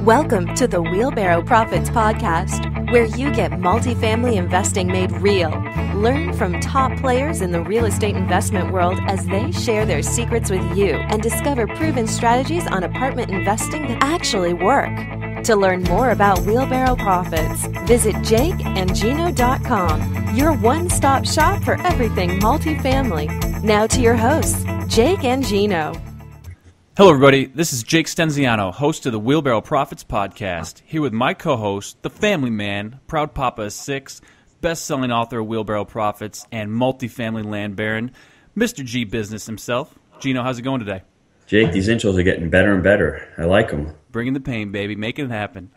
Welcome to the Wheelbarrow Profits Podcast, where you get multifamily investing made real. Learn from top players in the real estate investment world as they share their secrets with you and discover proven strategies on apartment investing that actually work. To learn more about Wheelbarrow Profits, visit jakeandgino.com, your one-stop shop for everything multifamily. Now to your hosts, Jake and Gino. Hello, everybody. This is Jake Stenziano, host of the Wheelbarrow Profits Podcast, here with my co-host, the family man, proud papa of 6, best-selling author of Wheelbarrow Profits, and multifamily land baron, Mr. G Business himself. Gino, how's it going today? Jake, these intros are getting better and better. I like them. Bringing the pain, baby. Making it happen.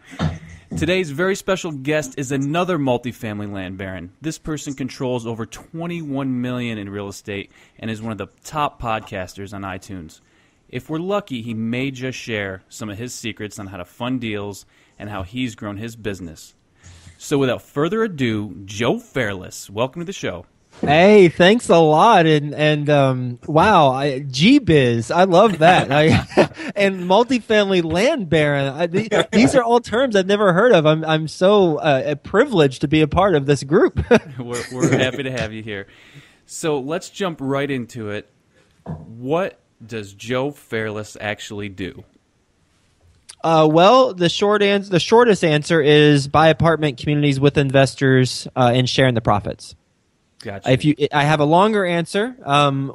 Today's very special guest is another multifamily land baron. This person controls over $21 million in real estate and is one of the top podcasters on iTunes. If we're lucky, he may just share some of his secrets on how to fund deals and how he's grown his business. So without further ado, Joe Fairless, welcome to the show. Hey, thanks a lot, and wow, G-Biz, I love that. And multifamily land baron, these are all terms I've never heard of. I'm so privileged to be a part of this group. We're happy to have you here. So let's jump right into it. What does Joe Fairless actually do? Well, the shortest answer is buy apartment communities with investors and sharing the profits. Gotcha. I have a longer answer, So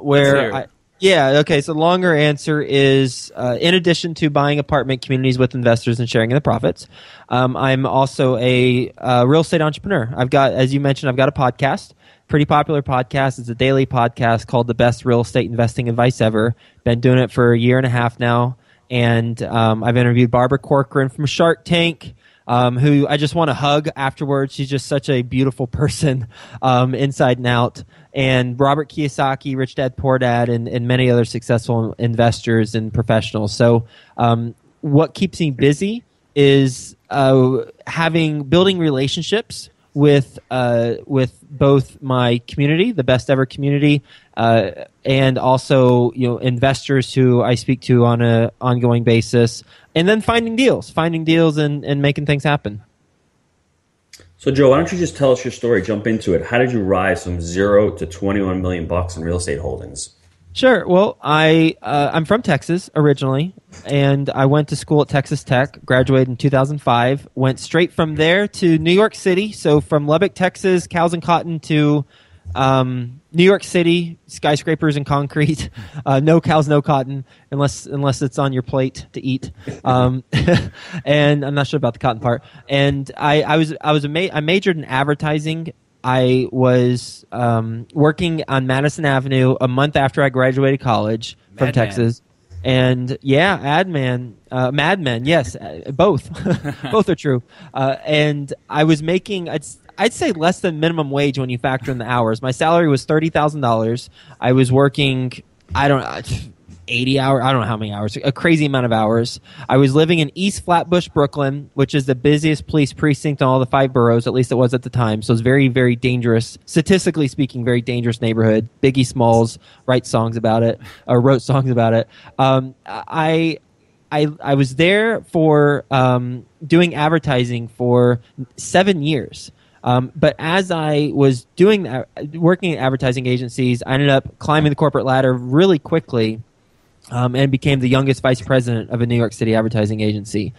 the longer answer is, in addition to buying apartment communities with investors and sharing in the profits, I'm also a real estate entrepreneur. As you mentioned, I've got a podcast, pretty popular podcast. It's a daily podcast called The Best Real Estate Investing Advice Ever. Been doing it for a year and a half now, and I've interviewed Barbara Corcoran from Shark Tank, who I just want to hug afterwards. She's just such a beautiful person, inside and out. And Robert Kiyosaki, Rich Dad Poor Dad, and many other successful investors and professionals. So what keeps me busy is building relationships with both my community, the best ever community, and also investors who I speak to on an ongoing basis, and then finding deals and making things happen. So Joe, why don't you just tell us your story? Jump into it. How did you rise from 0 to $21 million in real estate holdings? Sure. Well, I'm from Texas originally, and I went to school at Texas Tech, graduated in 2005, went straight from there to New York City. So from Lubbock, Texas, cows and cotton, to New York City, skyscrapers and concrete. No cows, no cotton, unless it's on your plate to eat. And I'm not sure about the cotton part. And I majored in advertising. I was working on Madison Avenue a month after I graduated college from Texas. And Mad Men, yes, both. Both are true. And I was making, I'd say less than minimum wage when you factor in the hours. My salary was $30,000. I was working, 80 hours, I don't know how many hours, a crazy amount of hours. I was living in East Flatbush, Brooklyn, which is the busiest police precinct in all the 5 boroughs, at least it was at the time. So it's very, very dangerous, statistically speaking, very dangerous neighborhood. Biggie Smalls wrote songs about it. I was there for doing advertising for 7 years. But as I was working at advertising agencies, I ended up climbing the corporate ladder really quickly. And became the youngest vice president of a New York City advertising agency.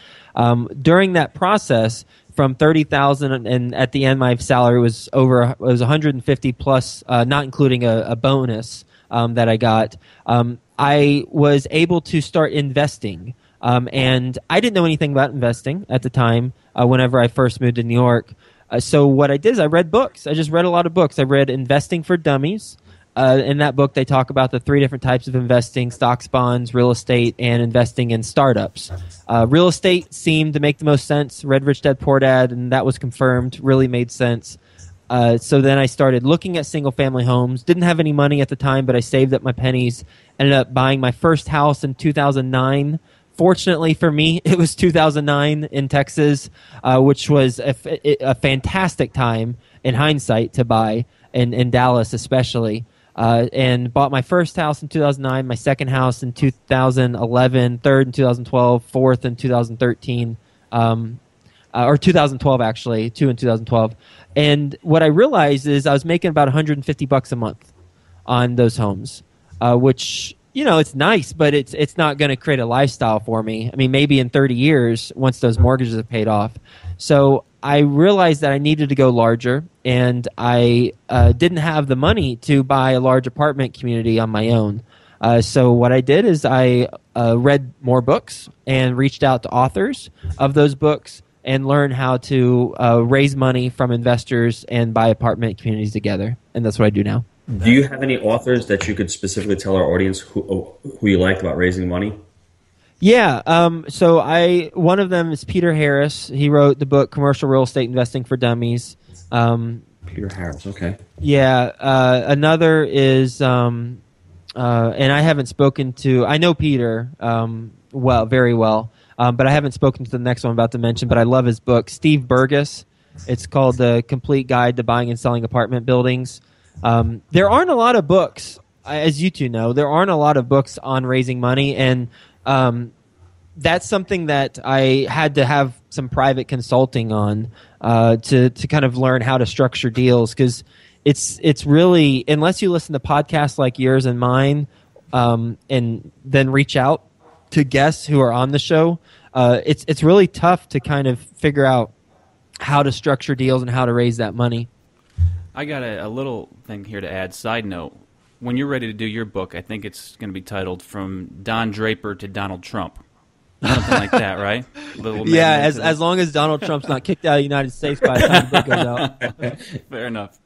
During that process, from $30,000, and at the end, my salary was was $150 plus, not including a bonus that I got. I was able to start investing, and I didn't know anything about investing at the time. Whenever I first moved to New York, so what I did is I read books. I just read a lot of books. I read Investing for Dummies. In that book, they talk about the 3 different types of investing: stocks, bonds, real estate, and investing in startups. Real estate seemed to make the most sense. Read Rich Dad Poor Dad, and that was confirmed. Really made sense. So then I started looking at single-family homes. Didn't have any money at the time, but I saved up my pennies. Ended up buying my first house in 2009. Fortunately for me, it was 2009 in Texas, which was a fantastic time in hindsight to buy, in Dallas especially. And bought my first house in 2009, my second house in 2011, third in 2012, fourth in 2013, or 2012 actually, two in 2012. And what I realized is I was making about $150 a month on those homes, which, it's nice, but it's not going to create a lifestyle for me. I mean, maybe in 30 years, once those mortgages are paid off. So I realized that I needed to go larger, and I didn't have the money to buy a large apartment community on my own. So what I did is I read more books and reached out to authors of those books and learned how to raise money from investors and buy apartment communities together. And that's what I do now. Do you have any authors that you could specifically tell our audience who you liked about raising money? Yeah. So one of them is Peter Harris. He wrote the book Commercial Real Estate Investing for Dummies. Peter Harris. Okay. Yeah. Another is, and I haven't spoken to. I know Peter very well, but I haven't spoken to the next one I'm about to mention. But I love his book, Steve Burgess. It's called The Complete Guide to Buying and Selling Apartment Buildings. There aren't a lot of books, as you two know. There aren't a lot of books on raising money, and that's something that I had to have some private consulting on to kind of learn how to structure deals, because it's really, unless you listen to podcasts like yours and mine, and then reach out to guests who are on the show, it's really tough to kind of figure out how to structure deals and how to raise that money. I got a little thing here to add. Side note, when you're ready to do your book, I think it's going to be titled From Don Draper to Donald Trump. Something like that, right? Yeah, as long as Donald Trump's not kicked out of the United States by the time the book goes out. Fair enough.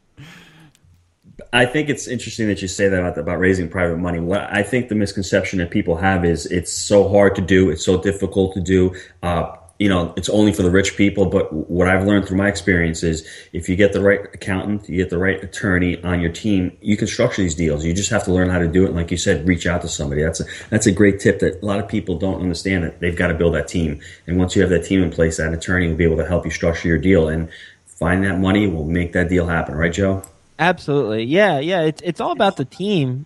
I think it's interesting that you say that about raising private money. What I think the misconception that people have is it's so hard to do, it's so difficult to do. It's only for the rich people. But what I've learned through my experience is if you get the right accountant, you get the right attorney on your team, you can structure these deals. You just have to learn how to do it. And like you said, reach out to somebody. That's a great tip that a lot of people don't understand, that they've got to build that team. And once you have that team in place, that attorney will be able to help you structure your deal, and find that money will make that deal happen. Right, Joe? Absolutely. Yeah. It's all about the team.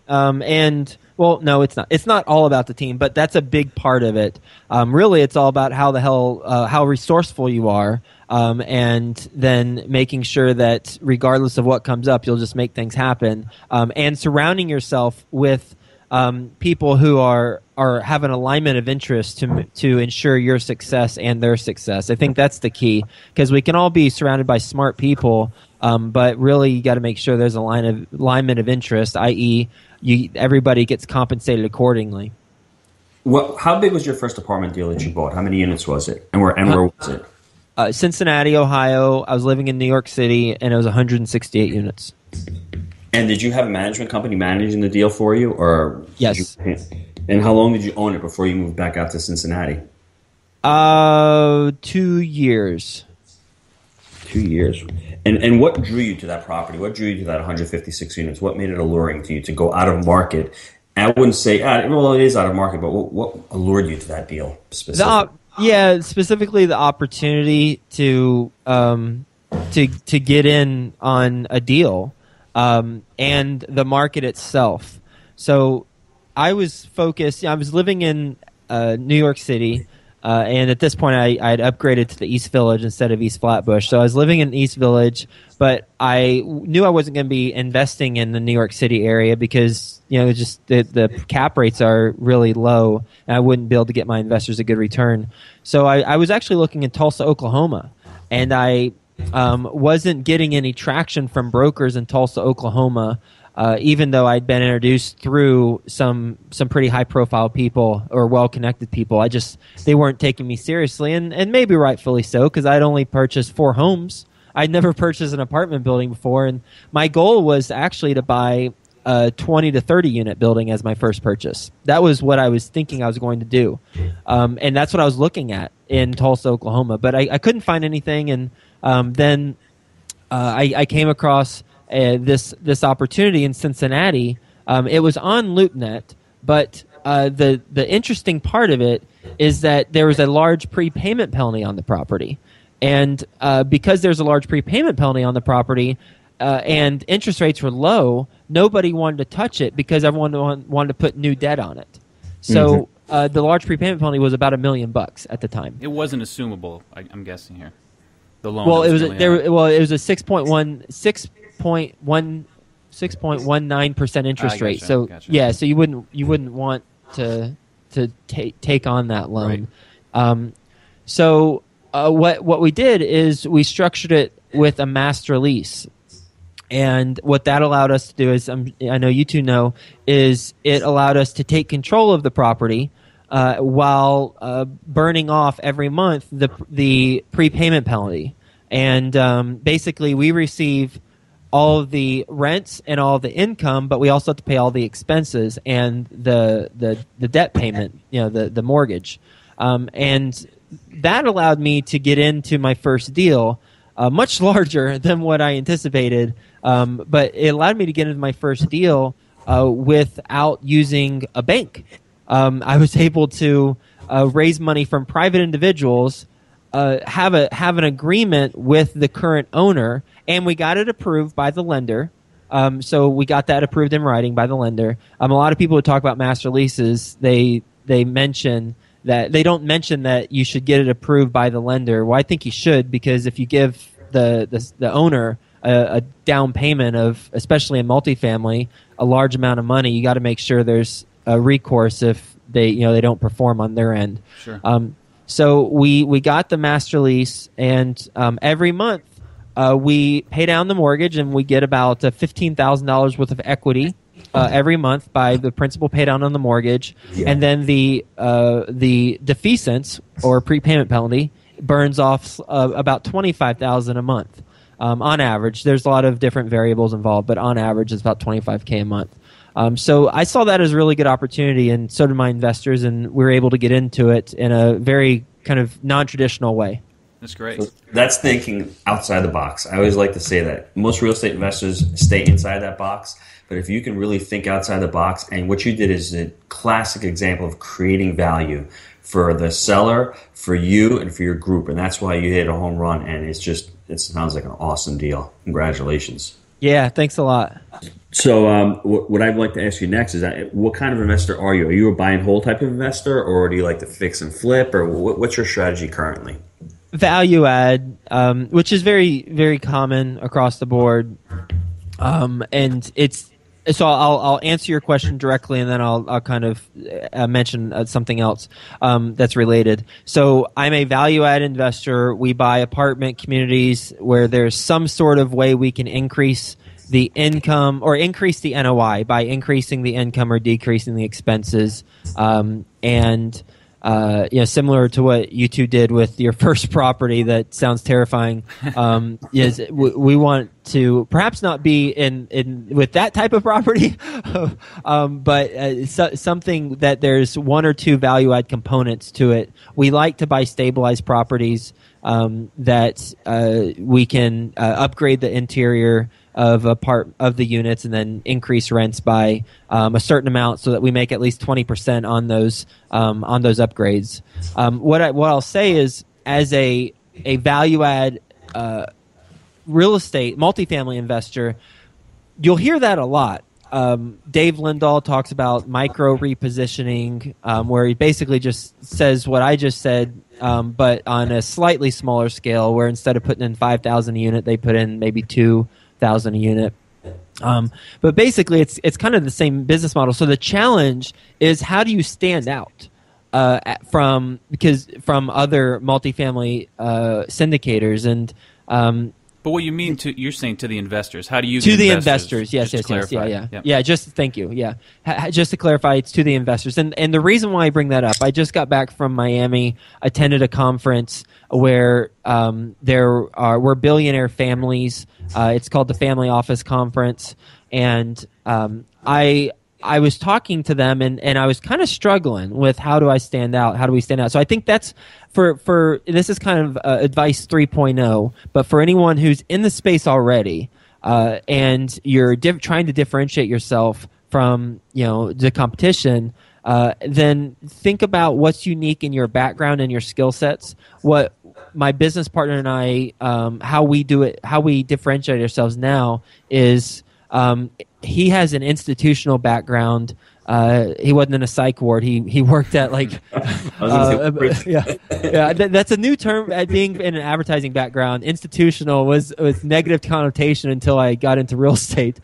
Well, no, it's not. It's not all about the team, but that's a big part of it. Really, it's all about how resourceful you are, and then making sure that regardless of what comes up, you'll just make things happen. And surrounding yourself with people who have an alignment of interest to ensure your success and their success. I think that's the key, because we can all be surrounded by smart people, but really you got to make sure there's alignment of interest, i.e., everybody gets compensated accordingly. How big was your first apartment deal that you bought? How many units was it, and where was it? Cincinnati, Ohio. I was living in New York City, and it was 168 units. And did you have a management company managing the deal for you, or yes? And how long did you own it before you moved back out to Cincinnati? 2 years. 2 years. And what drew you to that property? What drew you to that 156 units? What made it alluring to you to go out of market? And I wouldn't say, it is out of market, but what allured you to that deal specifically? Specifically the opportunity to get in on a deal, and the market itself. So I was focused. I was living in New York City. And at this point, I had upgraded to the East Village instead of East Flatbush. So I was living in East Village, but I knew I wasn't going to be investing in the New York City area because just the cap rates are really low, and I wouldn't be able to get my investors a good return. So I was actually looking in Tulsa, Oklahoma, and I wasn't getting any traction from brokers in Tulsa, Oklahoma. Even though I'd been introduced through some pretty high-profile people or well-connected people, they weren't taking me seriously, and maybe rightfully so, because I'd only purchased 4 homes. I'd never purchased an apartment building before, and my goal was actually to buy a 20 to 30 unit building as my first purchase. That was what I was thinking I was going to do, and that's what I was looking at in Tulsa, Oklahoma. But I couldn't find anything, and then I came across this opportunity in Cincinnati. It was on LoopNet, but the interesting part of it is that there was a large prepayment penalty on the property, and because there's a large prepayment penalty on the property, and interest rates were low, nobody wanted to touch it because everyone wanted to put new debt on it. So the large prepayment penalty was about $1 million at the time. It wasn't assumable, I'm guessing here. The loan. Well, it was really it was a 6.19% interest rate. So gotcha. So you wouldn't want to take on that loan. Right. What we did is we structured it with a master lease. And what that allowed us to do is, I know you two know, is it allowed us to take control of the property while burning off every month the prepayment penalty. And basically, we receive all of the rents and all of the income, but we also have to pay all the expenses and the debt payment, the mortgage. And that allowed me to get into my first deal, much larger than what I anticipated. But it allowed me to get into my first deal without using a bank. I was able to raise money from private individuals, have an agreement with the current owner, and we got it approved by the lender. So we got that approved in writing by the lender. A lot of people who talk about master leases, they mention that they don't mention that you should get it approved by the lender. Well, I think you should, because if you give the owner a down payment of, especially in multifamily, a large amount of money, you got to make sure there's a recourse if they don't perform on their end. Sure. So we got the master lease, and every month we pay down the mortgage, and we get about $15,000 worth of equity every month by the principal pay down on the mortgage, and then the defeasance or prepayment penalty burns off about $25,000 a month. On average, there's a lot of different variables involved, but on average, it's about $25K a month. So I saw that as a really good opportunity, and so did my investors, and we were able to get into it in a very kind of non-traditional way. That's great. So that's thinking outside the box. I always like to say that most real estate investors stay inside that box, but if you can really think outside the box, and what you did is a classic example of creating value for the seller, for you, and for your group, and that's why you hit a home run, and it sounds like an awesome deal. Congratulations. Yeah, thanks a lot. So what I'd like to ask you next is, what kind of investor are you? Are you a buy and hold type of investor, or do you like to fix and flip, or what's your strategy currently? Value add, which is very, very common across the board. And it's, so I'll answer your question directly, and then I'll kind of mention something else that's related. So I'm a value add investor. We buy apartment communities where there's some sort of way we can increase the income or increase the NOI by increasing the income or decreasing the expenses. Similar to what you two did with your first property, that sounds terrifying. We want to perhaps not be in with that type of property, but something that there's one or two value add components to it. We like to buy stabilized properties that we can upgrade the interior of a part of the units and then increase rents by a certain amount, so that we make at least 20% on those upgrades. What I'll say is, as a value add real estate multifamily investor, you'll hear that a lot. Dave Lindahl talks about micro repositioning, where he basically just says what I just said, but on a slightly smaller scale, where instead of putting in 5,000 a unit, they put in maybe 2,000 a unit. But basically, it's kind of the same business model. So the challenge is, how do you stand out from other multifamily syndicators? And but what you mean you're saying to the investors? How do you to the investors? Yes. Yep. Yeah. Just thank you. Yeah. Just to clarify, it's to the investors. And the reason why I bring that up, I just got back from Miami, attended a conference where we're billionaire families. It's called the Family Office Conference, and I was talking to them, and I was kind of struggling with, how do I stand out? How do we stand out? So I think that's for this is kind of advice 3.0, but for anyone who's in the space already, and you're trying to differentiate yourself from the competition, then think about what's unique in your background and your skill sets. What my business partner and I, how we do it, how we differentiate ourselves now is, he has an institutional background he wasn't in a psych ward. He worked at like that's a new term. Being in an advertising background, institutional was negative connotation until I got into real estate.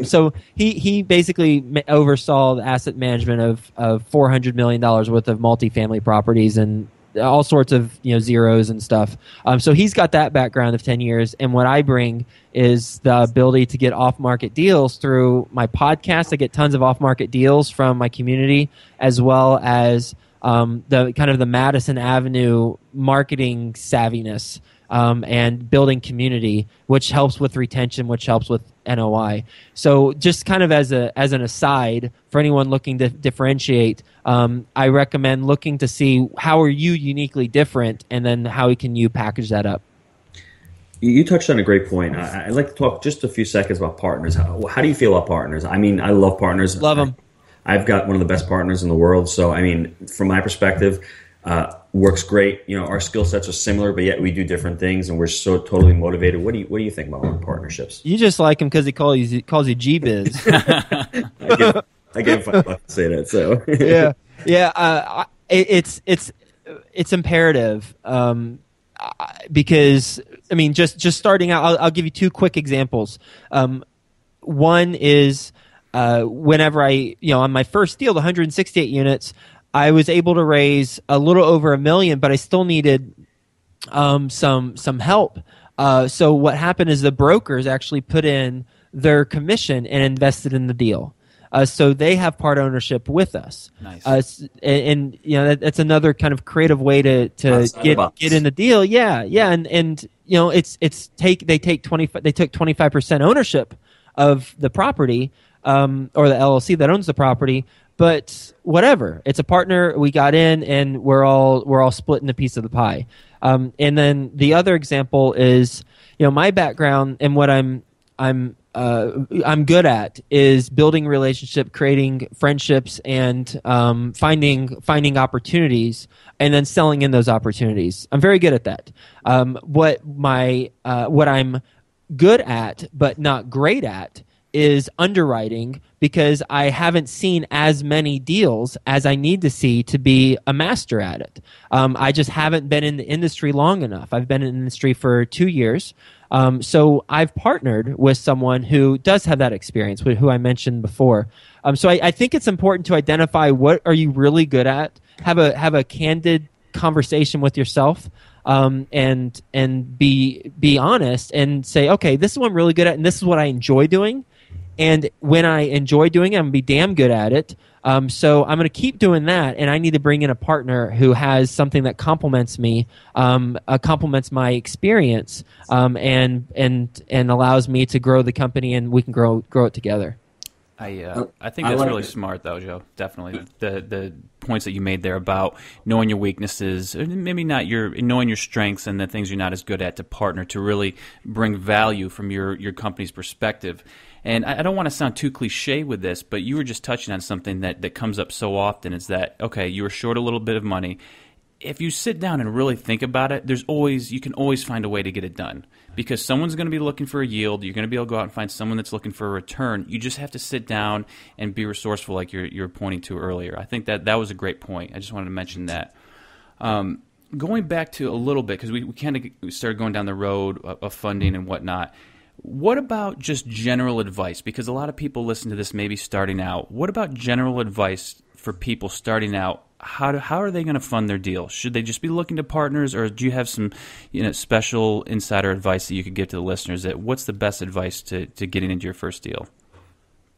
So he basically oversaw the asset management of $400 million worth of multifamily properties and all sorts of zeros and stuff. So he's got that background of 10 years, and what I bring is the ability to get off-market deals through my podcast. I get tons of off-market deals from my community, as well as the kind of the Madison Avenue marketing savviness and building community, which helps with retention, which helps with NOI. So just kind of as an aside for anyone looking to differentiate, I recommend looking to see how are you uniquely different, and then how can you package that up. You touched on a great point. I'd like to talk just a few seconds about partners. How do you feel about partners? I mean, I love partners. Love them. I've got one of the best partners in the world. So, I mean, from my perspective, works great. Our skill sets are similar, but yet we do different things, and we're so totally motivated. What do you think about partnerships? You just like him because he calls you G-Biz. I give $5 to say that. So it's imperative because I mean, just starting out, I'll give you two quick examples. One is whenever on my first deal, the 168 units, I was able to raise a little over $1 million, but I still needed some help. So what happened is the brokers actually put in their commission and invested in the deal. So they have part ownership with us. Nice. And that's another kind of creative way to get in the deal. Yeah. And they took 25% ownership of the property, or the LLC that owns the property. But whatever, it's a partner. We got in, and we're all splitting a piece of the pie. And then the other example is, my background and what I'm good at is building relationship, creating friendships, and finding opportunities, and then selling in those opportunities. I'm very good at that. What I'm good at but not great at is underwriting, because I haven't seen as many deals as I need to see to be a master at it. I just haven't been in the industry long enough. I've been in the industry for 2 years. So I've partnered with someone who does have that experience, who I mentioned before. So I think it's important to identify what are you really good at, have a candid conversation with yourself, and be honest and say, okay, this is what I'm really good at, and this is what I enjoy doing. And when I enjoy doing it, I'm going to be damn good at it. So I'm going to keep doing that, and I need to bring in a partner who has something that complements me, complements my experience, and allows me to grow the company, and we can grow it together. I think that's really smart, though, Joe. Definitely the points that you made there about knowing your weaknesses, or maybe not knowing your strengths and the things you're not as good at, to partner to really bring value from your company's perspective. And I don't want to sound too cliche with this, but you were just touching on something that comes up so often, is that, okay, you were short a little bit of money. If you sit down and really think about it, you can always find a way to get it done, because someone's going to be looking for a yield. You're going to be able to go out and find someone that's looking for a return. You just have to sit down and be resourceful, like you're pointing to earlier. I think that was a great point. I just wanted to mention that. Going back to a little bit, because we kind of started going down the road of funding and whatnot. What about just general advice? Because a lot of people listen to this maybe starting out. What about general advice for people starting out? How are they going to fund their deal? Should they just be looking to partners, or do you have some special insider advice that you could give to the listeners? What's the best advice to getting into your first deal?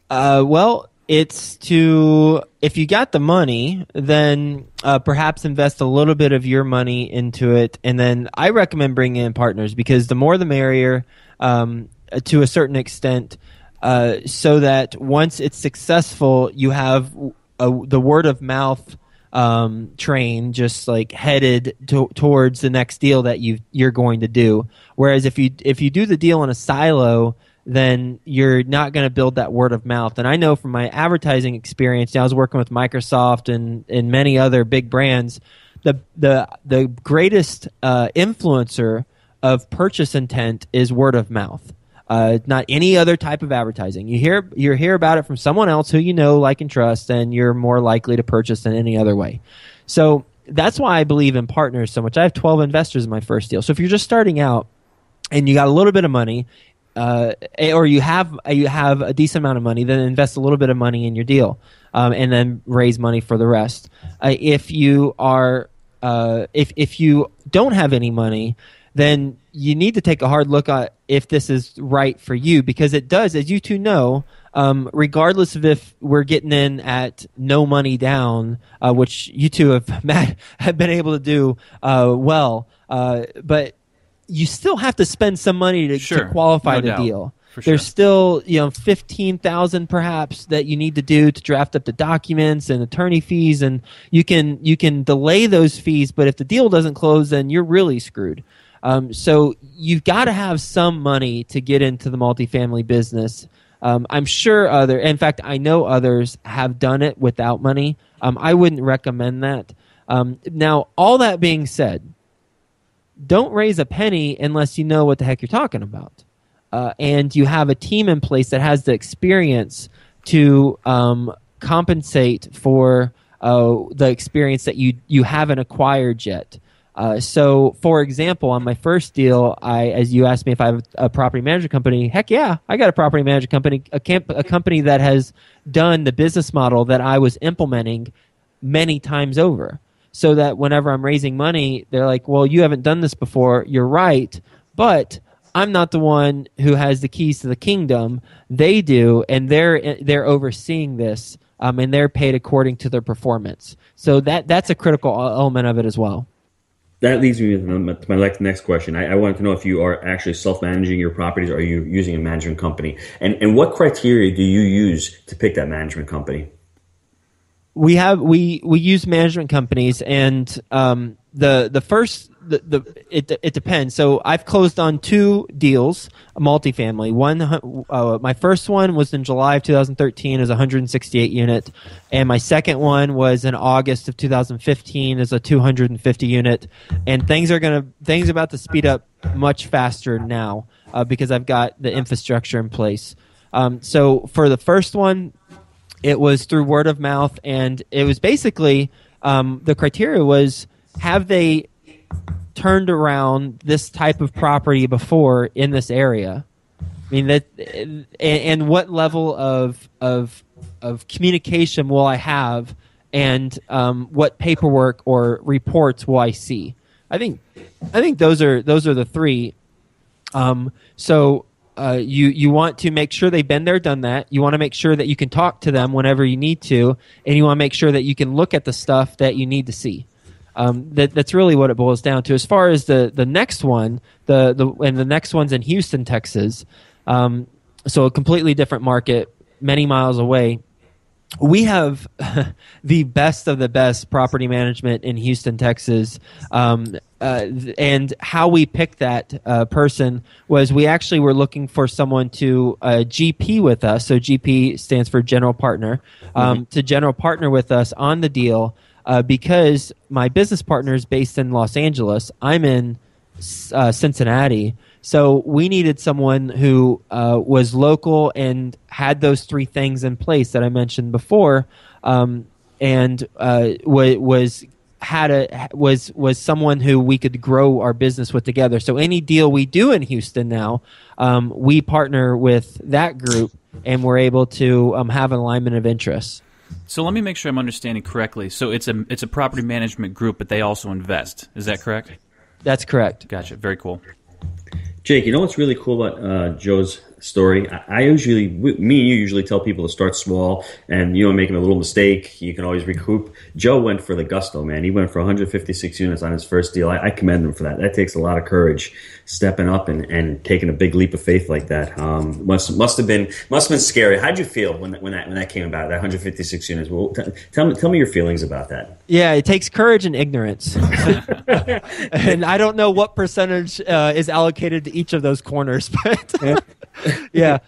Well, it's if you got the money, then perhaps invest a little bit of your money into it, and then I recommend bringing in partners, because the more the merrier. To a certain extent, so that once it's successful, you have the word of mouth train just like headed towards the next deal that you're going to do. Whereas if you do the deal in a silo, then you're not going to build that word of mouth. And I know from my advertising experience, I was working with Microsoft and many other big brands. The greatest influencer of purchase intent is word of mouth. not any other type of advertising. You hear about it from someone else who you know, like, and trust, and you're more likely to purchase than any other way. So that's why I believe in partners so much. I have 12 investors in my first deal. So if you're just starting out and you got a little bit of money, or you have a decent amount of money, then invest a little bit of money in your deal, and then raise money for the rest. If you don't have any money, then you need to take a hard look at if this is right for you, because it does, as you two know, regardless of if we're getting in at no money down, which you two have been able to do well, but you still have to spend some money to qualify the deal. There's still, $15,000 perhaps that you need to do to draft up the documents and attorney fees, and you can delay those fees, but if the deal doesn't close, then you're really screwed. So you've got to have some money to get into the multifamily business. I'm sure in fact, I know others have done it without money. I wouldn't recommend that. Now, all that being said, don't raise a penny unless you know what the heck you're talking about. And you have a team in place that has the experience to compensate for the experience that you haven't acquired yet. So, for example, on my first deal, as you asked me if I have a property management company, heck yeah, I got a property management company, a company that has done the business model that I was implementing many times over. So that whenever I'm raising money, they're like, well, you haven't done this before. You're right, but I'm not the one who has the keys to the kingdom. They do, and they're overseeing this, and they're paid according to their performance. So that's a critical element of it as well. That leads me to my next question. I wanted to know if you are actually self-managing your properties, or are you using a management company? And what criteria do you use to pick that management company? We use management companies, and it depends. So I've closed on 2 deals, a multifamily. My first one was in July of 2013 as a 168 unit, and my second one was in August of 2015 as a 250 unit. And things are about to speed up much faster now because I've got the infrastructure in place. So for the first one, it was through word of mouth, and it was basically the criteria was, have they turned around this type of property before in this area? I mean, and what level of communication will I have, and what paperwork or reports will I see? I think those are the 3. You want to make sure they've been there, done that. You want to make sure that you can talk to them whenever you need to, and you want to make sure that you can look at the stuff that you need to see. That's really what it boils down to. As far as the next one, the next one's in Houston, Texas, so a completely different market, many miles away. We have the best of the best property management in Houston, Texas. And how we picked that person was, we actually were looking for someone to GP with us. So GP stands for general partner, to general partner with us on the deal, because my business partner is based in Los Angeles. I'm in Cincinnati. So we needed someone who was local and had those 3 things in place that I mentioned before, and was someone who we could grow our business with together. So any deal we do in Houston now, we partner with that group, and we're able to have an alignment of interests. So let me make sure I'm understanding correctly. So it's a property management group, but they also invest. Is that correct? That's correct. Gotcha. Very cool. Jake, you know what's really cool about Joe's story? Me and you usually tell people to start small, and making a little mistake, you can always recoup. Joe went for the gusto, man. He went for 156 units on his first deal. I commend him for that. That takes a lot of courage, stepping up and taking a big leap of faith like that. Must have been scary. How'd you feel when that came about? That 156 units. Well, tell me your feelings about that. Yeah, it takes courage and ignorance, and I don't know what percentage is allocated to each of those corners, but. Yeah,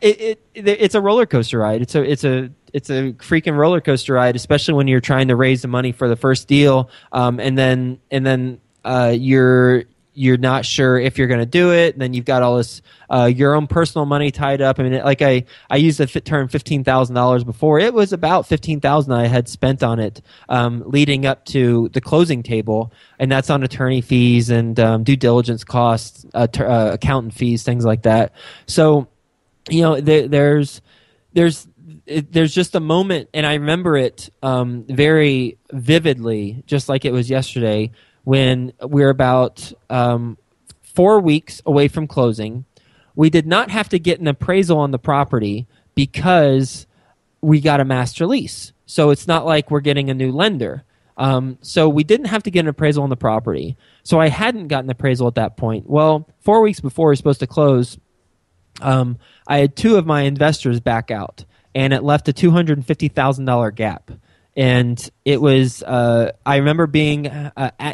it's a roller coaster ride. It's a freaking roller coaster ride, especially when you're trying to raise the money for the first deal, and then you're you're not sure if you're going to do it. And then you've got all this your own personal money tied up. I mean, I used the term $15,000 before. It was about $15,000 I had spent on it leading up to the closing table, and that's on attorney fees and due diligence costs, accountant fees, things like that. So, there's just a moment, and I remember it very vividly, just like it was yesterday, when we're about 4 weeks away from closing. We did not have to get an appraisal on the property because we got a master lease. So it's not like we're getting a new lender. So we didn't have to get an appraisal on the property. So I hadn't gotten an appraisal at that point. Well, 4 weeks before we were supposed to close, I had two of my investors back out, and it left a $250,000 gap. And it was, I remember being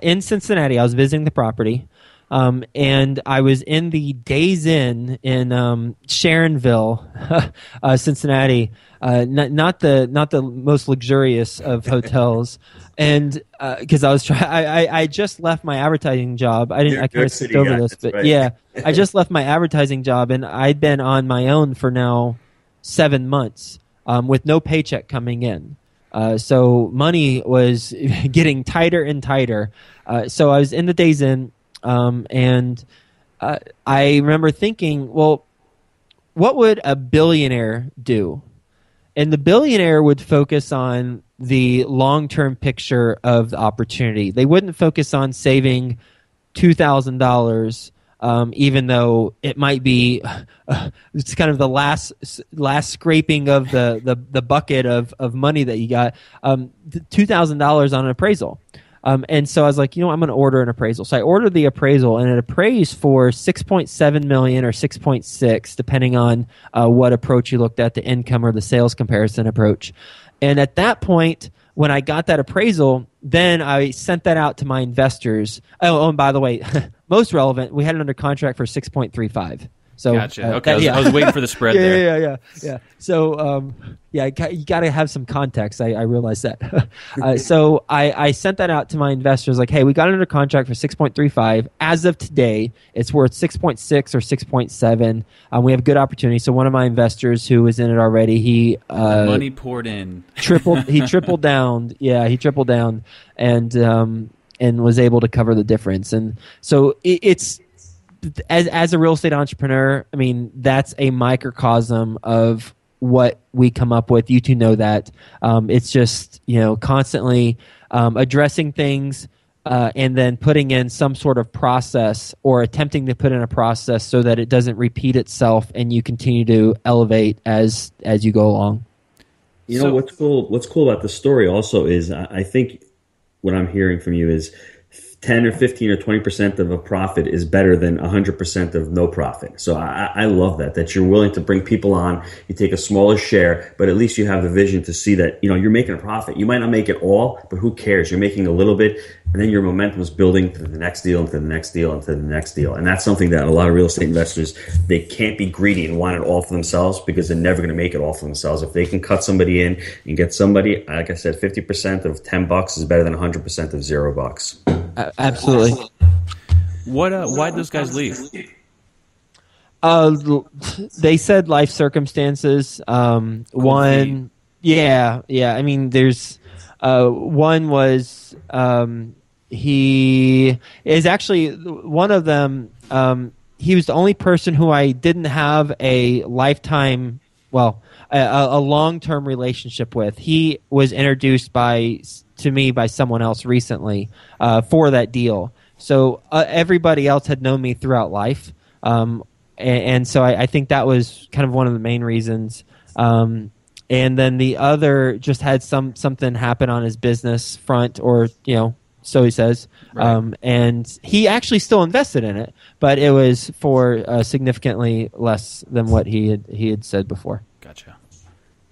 in Cincinnati. I was visiting the property, and I was in the Days Inn in Sharonville, Cincinnati. Not the most luxurious of hotels, and because I just left my advertising job. I kind of skipped over this, but right. Yeah, I just left my advertising job, and I'd been on my own for now 7 months with no paycheck coming in. So money was getting tighter and tighter. So I was in the Days Inn, and I remember thinking, well, what would a billionaire do? And the billionaire would focus on the long-term picture of the opportunity. They wouldn't focus on saving $2,000, even though it might be it's kind of the last scraping of the bucket of money that you got, $2,000 on an appraisal. And so I was like, I'm going to order an appraisal. So I ordered the appraisal, and it appraised for $6.7 million or 6.6, depending on what approach you looked at, the income or the sales comparison approach. And at that point, when I got that appraisal, then I sent that out to my investors. Oh, and by the way, most relevant, we had it under contract for 6.35. So gotcha. Okay, I was waiting for the spread there. Yeah. So you got to have some context. I realize that. So I sent that out to my investors, like, hey, we got it under contract for 6.35. As of today, it's worth 6.6 or 6.7. We have good opportunity. So one of my investors who was in it already, he money poured in. He tripled down. Yeah, he tripled down and was able to cover the difference. And so it's. As a real estate entrepreneur, I mean, that's a microcosm of what we come up with. You two know that. It's just, constantly addressing things and then putting in some sort of process or attempting to put in a process so that it doesn't repeat itself and you continue to elevate as you go along. What's cool about the story also is I think what I'm hearing from you is 10 or 15 or 20% of a profit is better than 100% of no profit. So I love that you're willing to bring people on. You take a smaller share, but at least you have the vision to see that, you're making a profit. You might not make it all, but who cares? You're making a little bit, and then your momentum is building to the next deal, and to the next deal, and to the next deal. And that's something that a lot of real estate investors, they can't be greedy and want it all for themselves because they're never going to make it all for themselves. If they can cut somebody in and get somebody, like I said, 50% of $10 is better than 100% of $0. Absolutely. Why'd those guys leave? They said life circumstances. One, yeah. I mean, there's one was he is actually one of them. He was the only person who I didn't have a lifetime, a long-term relationship with. He was introduced to me by someone else recently for that deal. So everybody else had known me throughout life. And so I think that was kind of one of the main reasons. And then the other just had something happen on his business front, or, so he says. Right. And he actually still invested in it, but it was for significantly less than what he had said before. Gotcha.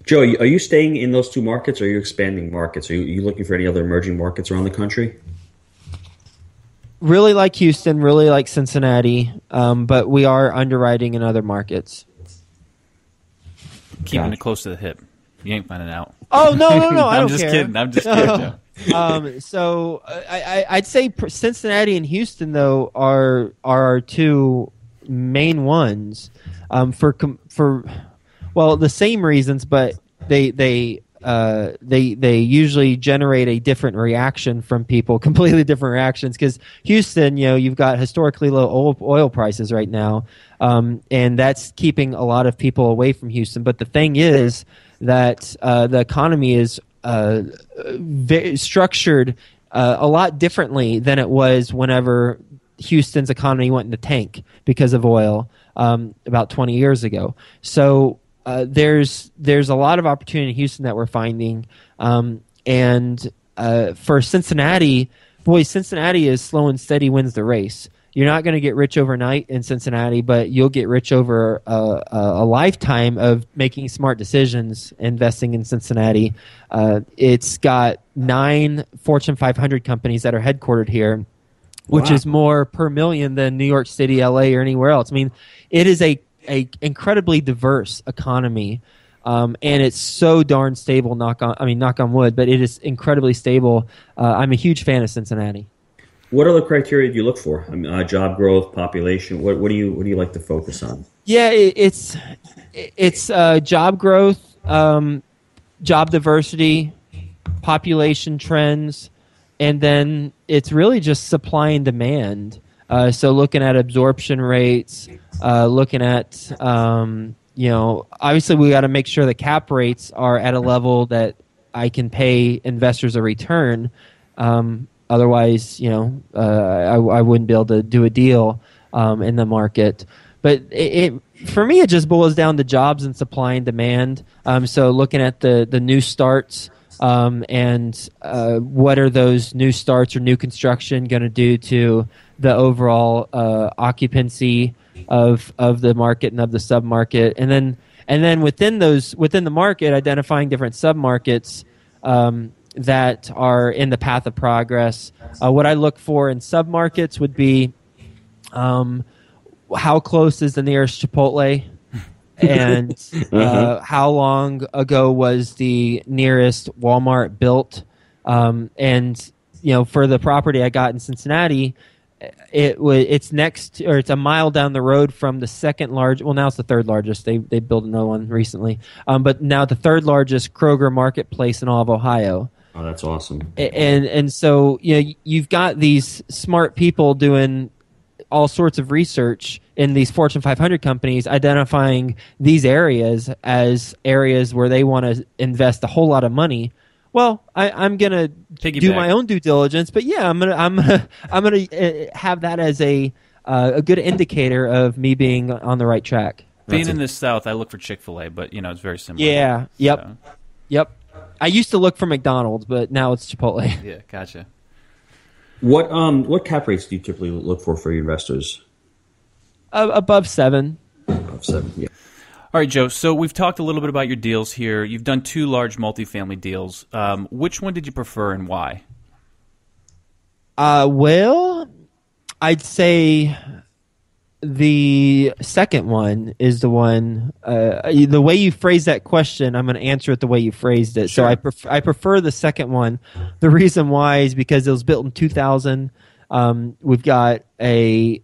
Joe, are you staying in those two markets, or are you expanding markets? Are you looking for any other emerging markets around the country? Really like Houston, really like Cincinnati, but we are underwriting in other markets. Keeping it close to the hip. You ain't finding out. Oh, no, I don't just care. kidding. I'm just kidding. I'd say Cincinnati and Houston though are our two main ones for the same reasons, but they usually generate a different reaction from people, completely different reactions. Because Houston, you've got historically low oil prices right now, and that's keeping a lot of people away from Houston. But the thing is that the economy is structured a lot differently than it was whenever Houston's economy went in the tank because of oil about 20 years ago. So there's a lot of opportunity in Houston that we're finding, and for Cincinnati, Cincinnati is slow and steady wins the race. You're not going to get rich overnight in Cincinnati, but you'll get rich over a lifetime of making smart decisions, investing in Cincinnati. It's got 9 Fortune 500 companies that are headquartered here, which is more per million than New York City, LA, or anywhere else. I mean, it is a incredibly diverse economy, and it's so darn stable. Knock on wood, but it is incredibly stable. I'm a huge fan of Cincinnati. What other criteria do you look for? I mean, job growth, population. What do you like to focus on? Yeah, it's job growth, job diversity, population trends, and then it's really just supply and demand. So looking at absorption rates, looking at obviously we got to make sure the cap rates are at a level that I can pay investors a return. Otherwise, I wouldn't be able to do a deal in the market. But for me, it just boils down to jobs and supply and demand. So looking at the new starts and what are those new starts or new construction going to do to the overall occupancy of the market and of the submarket, and then within the market, identifying different submarkets that are in the path of progress. What I look for in submarkets would be how close is the nearest Chipotle, and how long ago was the nearest Walmart built. And for the property I got in Cincinnati, it's a mile down the road from the second largest. Well, now it's the third largest. They built another one recently, but now the third largest Kroger marketplace in all of Ohio. Oh, that's awesome. And so you've got these smart people doing all sorts of research in these Fortune 500 companies, identifying these areas as areas where they want to invest a whole lot of money. Well, I'm gonna do my own due diligence, but yeah, I'm gonna have that as a good indicator of me being on the right track. Being in the South, I look for Chick-fil-A, but it's very similar. Yeah. Yep. So. Yep. I used to look for McDonald's, but now it's Chipotle. Yeah, gotcha. What cap rates do you typically look for your investors? Above 7. Above 7, yeah. All right, Joe. So we've talked a little bit about your deals here. You've done 2 large multifamily deals. Which one did you prefer and why? Well, I'd say the second one is the one. The way you phrased that question, I'm going to answer it the way you phrased it. Sure. So I prefer the second one. The reason why is because it was built in 2000. We've got a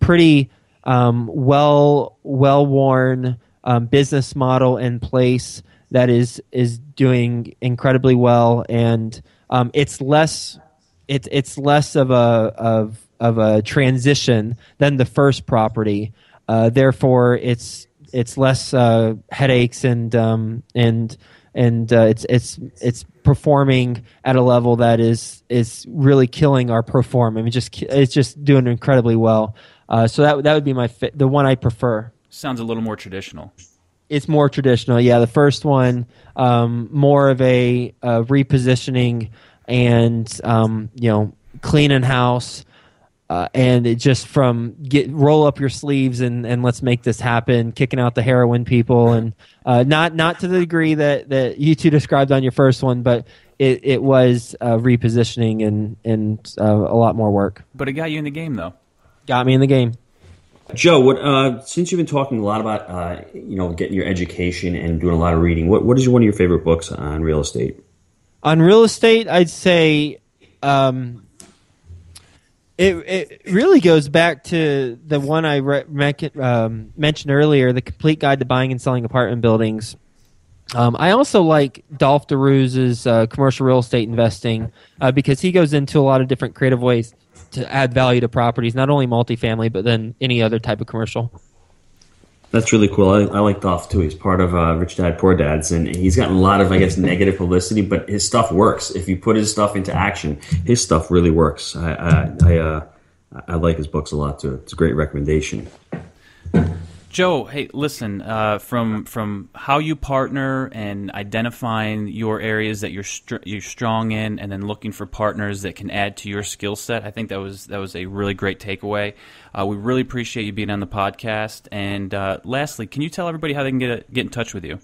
pretty well-worn business model in place that is doing incredibly well, and it's less of a transition than the first property. Therefore, it's less headaches and it's performing at a level that is really killing our pro forma. I mean, it's just doing incredibly well. So that would be the one I prefer. Sounds a little more traditional. It's more traditional, yeah. The first one, more of a repositioning and cleaning house, and it just roll up your sleeves and let's make this happen, kicking out the heroin people, and not to the degree that you two described on your first one, but it was repositioning and a lot more work. But it got you in the game, though. Got me in the game. Joe, since you've been talking a lot about getting your education and doing a lot of reading, what is one of your favorite books on real estate? On real estate, I'd say it really goes back to the one I mentioned earlier, The Complete Guide to Buying and Selling Apartment Buildings. I also like Dolph DeRuse's commercial real estate investing because he goes into a lot of different creative ways to add value to properties, not only multifamily, but then any other type of commercial. That's really cool. I like Dolph too. He's part of Rich Dad Poor Dads, and he's gotten a lot of, I guess, negative publicity, but his stuff works. If you put his stuff into action, his stuff really works. I like his books a lot too. It's a great recommendation. Joe, hey, listen, from how you partner and identifying your areas that you're strong in, and then looking for partners that can add to your skill set, I think that was a really great takeaway. We really appreciate you being on the podcast. And lastly, can you tell everybody how they can get in touch with you?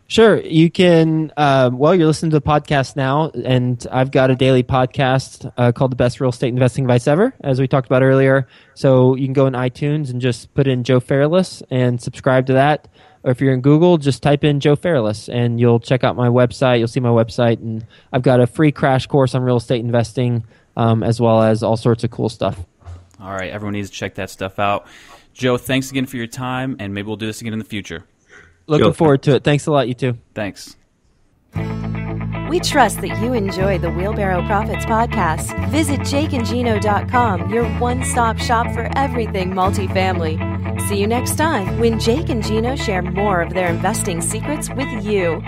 Sure. You can, you're listening to the podcast now, and I've got a daily podcast called The Best Real Estate Investing Advice Ever, as we talked about earlier. So you can go in iTunes and just put in Joe Fairless and subscribe to that. Or if you're in Google, just type in Joe Fairless, and you'll check out my website. You'll see my website, and I've got a free crash course on real estate investing, as well as all sorts of cool stuff. All right. Everyone needs to check that stuff out. Joe, thanks again for your time, and maybe we'll do this again in the future. Looking forward to it. Thanks a lot, you too. Thanks. We trust that you enjoy the Wheelbarrow Profits podcast. Visit jakeandgino.com, your one-stop shop for everything multifamily. See you next time when Jake and Gino share more of their investing secrets with you.